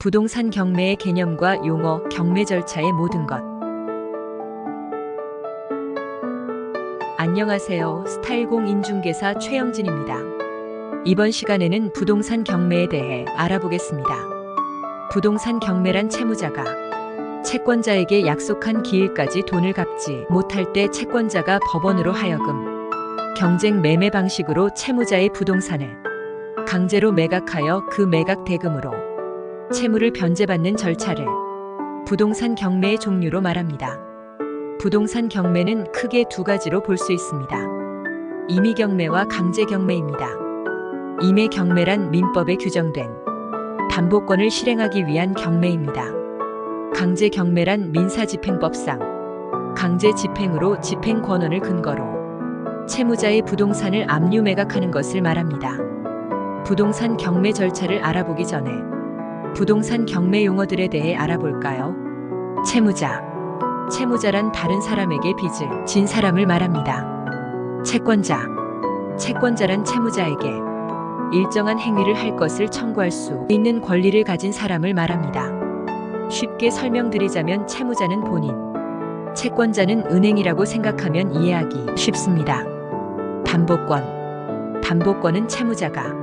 부동산 경매의 개념과 용어, 경매 절차의 모든 것. 안녕하세요. 스타일공 인중개사 최영진입니다. 이번 시간에는 부동산 경매에 대해 알아보겠습니다. 부동산 경매란 채무자가 채권자에게 약속한 기일까지 돈을 갚지 못할 때 채권자가 법원으로 하여금 경쟁 매매 방식으로 채무자의 부동산을 강제로 매각하여 그 매각 대금으로 채무를 변제받는 절차를 부동산 경매의 종류로 말합니다. 부동산 경매는 크게 두 가지로 볼 수 있습니다. 임의 경매와 강제 경매입니다. 임의 경매란 민법에 규정된 담보권을 실행하기 위한 경매입니다. 강제 경매란 민사집행법상 강제 집행으로 집행 권한을 근거로 채무자의 부동산을 압류 매각하는 것을 말합니다. 부동산 경매 절차를 알아보기 전에 부동산 경매 용어들에 대해 알아볼까요? 채무자. 채무자란 다른 사람에게 빚을 진 사람을 말합니다. 채권자. 채권자란 채무자에게 일정한 행위를 할 것을 청구할 수 있는 권리를 가진 사람을 말합니다. 쉽게 설명드리자면 채무자는 본인, 채권자는 은행이라고 생각하면 이해하기 쉽습니다. 담보권. 담보권은 채무자가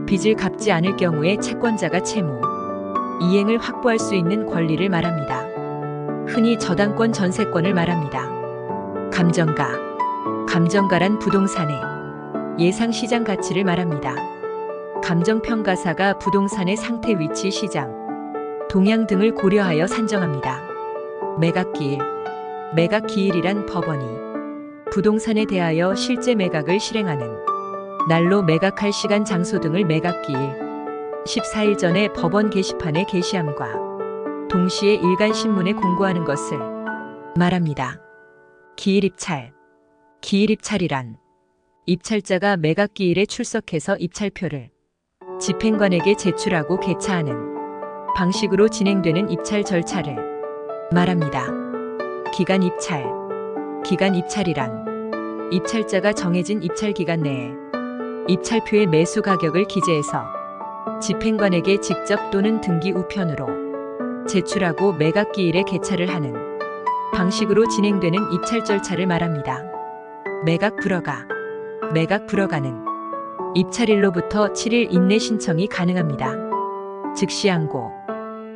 빚을 갚지 않을 경우에 채권자가 채무 이행을 확보할 수 있는 권리를 말합니다. 흔히 저당권 전세권을 말합니다. 감정가. 감정가란 부동산의 예상 시장 가치를 말합니다. 감정평가사가 부동산의 상태, 위치, 시장, 동향 등을 고려하여 산정합니다. 매각기일. 매각기일이란 법원이 부동산에 대하여 실제 매각을 실행하는 날로 매각할 시간, 장소 등을 매각기일 14일 전에 법원 게시판에 게시함과 동시에 일간신문에 공고하는 것을 말합니다. 기일입찰. 기일입찰이란 입찰자가 매각기일에 출석해서 입찰표를 집행관에게 제출하고 개차하는 방식으로 진행되는 입찰 절차를 말합니다. 기간입찰. 기간입찰이란 입찰자가 정해진 입찰 기간 내에 입찰표의 매수 가격을 기재해서 집행관에게 직접 또는 등기 우편으로 제출하고 매각기일에 개차를 하는 방식으로 진행되는 입찰 절차를 말합니다. 매각 불허가. 매각 불허가는 입찰일로부터 7일 이내 신청이 가능합니다. 즉시 항고.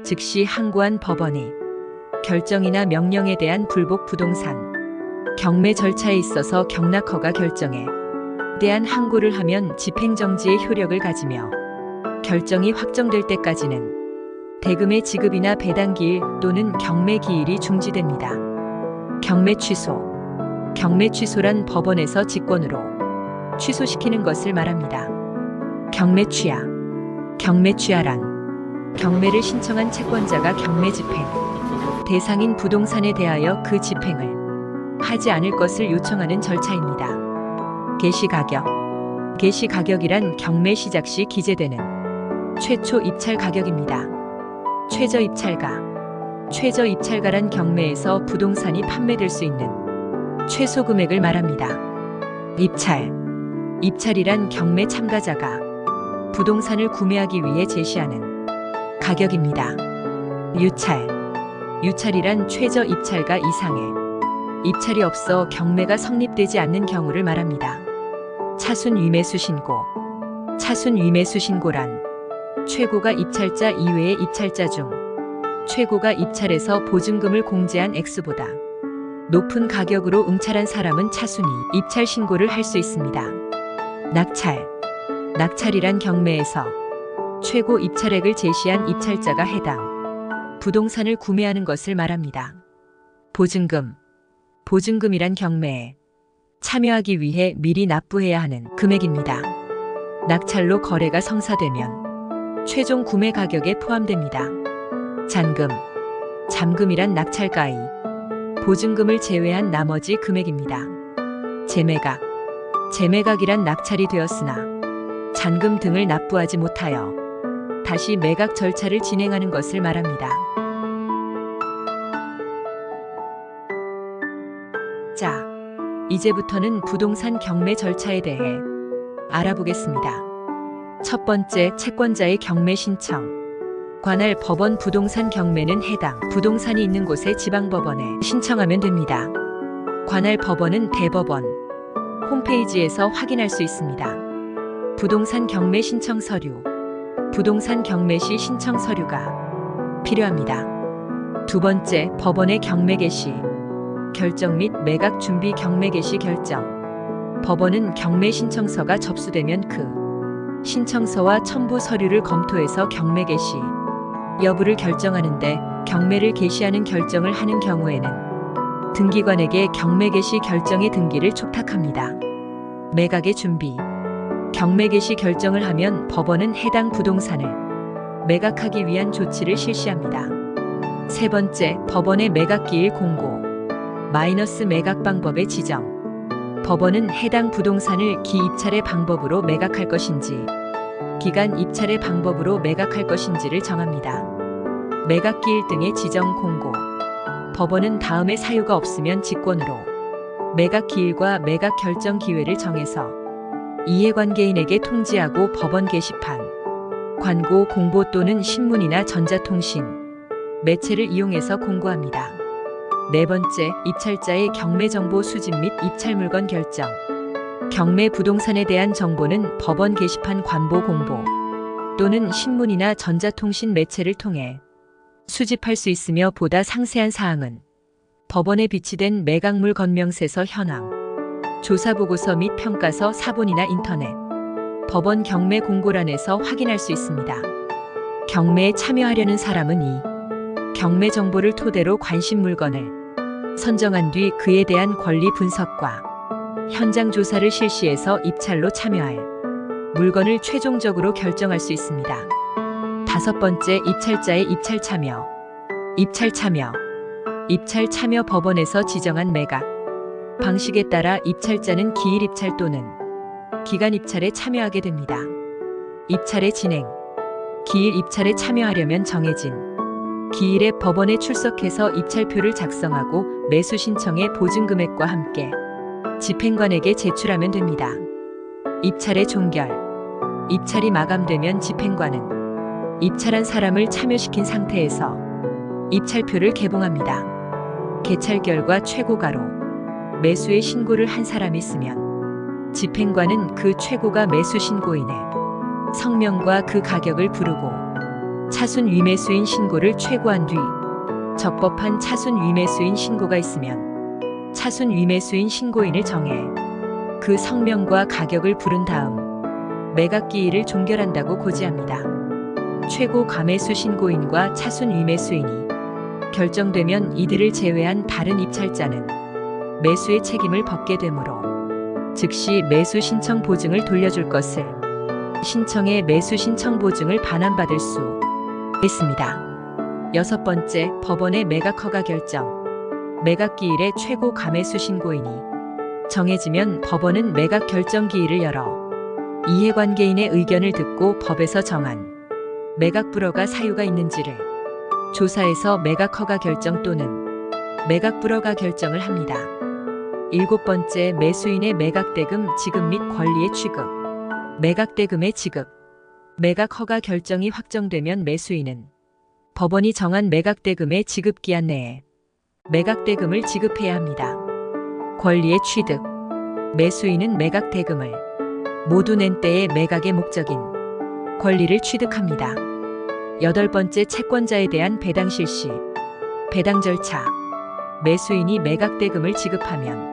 즉시 항고한 법원의 결정이나 명령에 대한 불복. 부동산 경매 절차에 있어서 경락허가 결정에 대한 항고를 하면 집행정지의 효력을 가지며 결정이 확정될 때까지는 대금의 지급이나 배당기일 또는 경매기일이 중지됩니다. 경매 취소. 경매 취소란 법원에서 직권으로 취소시키는 것을 말합니다. 경매 취하. 경매 취하란 경매를 신청한 채권자가 경매 집행 대상인 부동산에 대하여 그 집행을 하지 않을 것을 요청하는 절차입니다. 개시가격. 개시가격이란 경매 시작 시 기재되는 최초 입찰 가격입니다. 최저입찰가. 최저입찰가란 경매에서 부동산이 판매될 수 있는 최소 금액을 말합니다. 입찰. 입찰이란 경매 참가자가 부동산을 구매하기 위해 제시하는 가격입니다. 유찰. 유찰이란 최저입찰가 이상의 입찰이 없어 경매가 성립되지 않는 경우를 말합니다. 차순위매수 신고. 차순위매수 신고란 최고가 입찰자 이외의 입찰자 중 최고가 입찰에서 보증금을 공제한 액수보다 높은 가격으로 응찰한 사람은 차순위 입찰 신고를 할 수 있습니다. 낙찰. 낙찰이란 경매에서 최고 입찰액을 제시한 입찰자가 해당 부동산을 구매하는 것을 말합니다. 보증금. 보증금이란 경매에 참여하기 위해 미리 납부해야 하는 금액입니다. 낙찰로 거래가 성사되면 최종 구매 가격에 포함됩니다. 잔금. 잔금이란 낙찰가의 보증금을 제외한 나머지 금액입니다. 재매각. 재매각이란 낙찰이 되었으나 잔금 등을 납부하지 못하여 다시 매각 절차를 진행하는 것을 말합니다. 자, 이제부터는 부동산 경매 절차에 대해 알아보겠습니다. 첫 번째, 채권자의 경매 신청. 관할 법원 부동산 경매는 해당 부동산이 있는 곳의 지방법원에 신청하면 됩니다. 관할 법원은 대법원 홈페이지에서 확인할 수 있습니다. 부동산 경매 신청 서류. 부동산 경매 시 신청 서류가 필요합니다. 두 번째, 법원의 경매 개시. 결정 및 매각 준비 경매 개시 결정. 법원은 경매 신청서가 접수되면 그 신청서와 첨부 서류를 검토해서 경매 개시 여부를 결정하는데, 경매를 개시하는 결정을 하는 경우에는 등기관에게 경매 개시 결정의 등기를 촉탁합니다. 매각의 준비. 경매 개시 결정을 하면 법원은 해당 부동산을 매각하기 위한 조치를 실시합니다. 세 번째, 법원의 매각기일 공고. 마이너스 매각 방법의 지정. 법원은 해당 부동산을 기입찰의 방법으로 매각할 것인지 기간 입찰의 방법으로 매각할 것인지를 정합니다. 매각기일 등의 지정 공고. 법원은 다음에 사유가 없으면 직권으로 매각기일과 매각 결정 기회를 정해서 이해관계인에게 통지하고 법원 게시판, 관고, 공보 또는 신문이나 전자통신 매체를 이용해서 공고합니다. 네 번째, 입찰자의 경매 정보 수집 및 입찰 물건 결정. 경매 부동산에 대한 정보는 법원 게시판, 관보, 공보 또는 신문이나 전자통신 매체를 통해 수집할 수 있으며, 보다 상세한 사항은 법원에 비치된 매각물 건명세서, 현황, 조사보고서 및 평가서, 사본이나 인터넷, 법원 경매 공고란에서 확인할 수 있습니다. 경매에 참여하려는 사람은 이 경매 정보를 토대로 관심 물건을 선정한 뒤 그에 대한 권리 분석과 현장 조사를 실시해서 입찰로 참여할 물건을 최종적으로 결정할 수 있습니다. 다섯 번째, 입찰자의 입찰 참여. 입찰 참여. 입찰 참여. 법원에서 지정한 매각 방식에 따라 입찰자는 기일 입찰 또는 기간 입찰에 참여하게 됩니다. 입찰의 진행. 기일 입찰에 참여하려면 정해진 기일에 법원에 출석해서 입찰표를 작성하고 매수 신청의 보증금액과 함께 집행관에게 제출하면 됩니다. 입찰의 종결. 입찰이 마감되면 집행관은 입찰한 사람을 참여시킨 상태에서 입찰표를 개봉합니다. 개찰 결과 최고가로 매수의 신고를 한 사람이 있으면 집행관은 그 최고가 매수 신고인의 성명과 그 가격을 부르고, 차순 위매수인 신고를 최고한 뒤 적법한 차순 위매수인 신고가 있으면 차순 위매수인 신고인을 정해 그 성명과 가격을 부른 다음 매각기일을 종결한다고 고지합니다. 최고 가매수 신고인과 차순 위매수인이 결정되면 이들을 제외한 다른 입찰자는 매수의 책임을 벗게 되므로 즉시 매수 신청 보증을 돌려줄 것을 신청해 매수 신청 보증을 반환받을 수 있습니다. 여섯 번째, 법원의 매각 허가 결정. 매각기일의 최고 가매수 신고인이 정해지면 법원은 매각 결정 기일을 열어 이해관계인의 의견을 듣고 법에서 정한 매각 불허가 사유가 있는지를 조사해서 매각 허가 결정 또는 매각 불허가 결정을 합니다. 일곱 번째, 매수인의 매각대금 지급 및 권리의 취급. 매각대금의 지급. 매각 허가 결정이 확정되면 매수인은 법원이 정한 매각대금의 지급기한 내에 매각대금을 지급해야 합니다. 권리의 취득. 매수인은 매각대금을 모두 낸 때에 매각의 목적인 권리를 취득합니다. 여덟 번째, 채권자에 대한 배당 실시. 배당 절차. 매수인이 매각대금을 지급하면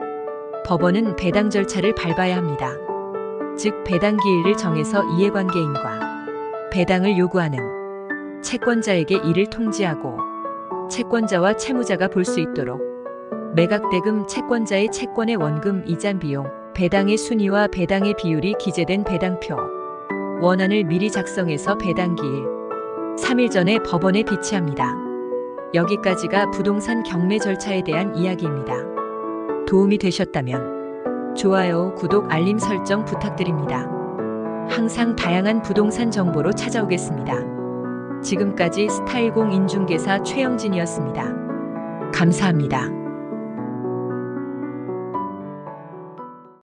법원은 배당 절차를 밟아야 합니다. 즉, 배당 기일을 정해서 이해관계인과 배당을 요구하는 채권자에게 이를 통지하고 채권자와 채무자가 볼 수 있도록 매각대금, 채권자의 채권의 원금, 이자 비용, 배당의 순위와 배당의 비율이 기재된 배당표 원안을 미리 작성해서 배당기일 3일 전에 법원에 비치합니다. 여기까지가 부동산 경매 절차에 대한 이야기입니다. 도움이 되셨다면 좋아요, 구독, 알림 설정 부탁드립니다. 항상 다양한 부동산 정보로 찾아오겠습니다. 지금까지 스타일공 인중개사 최영진이었습니다. 감사합니다.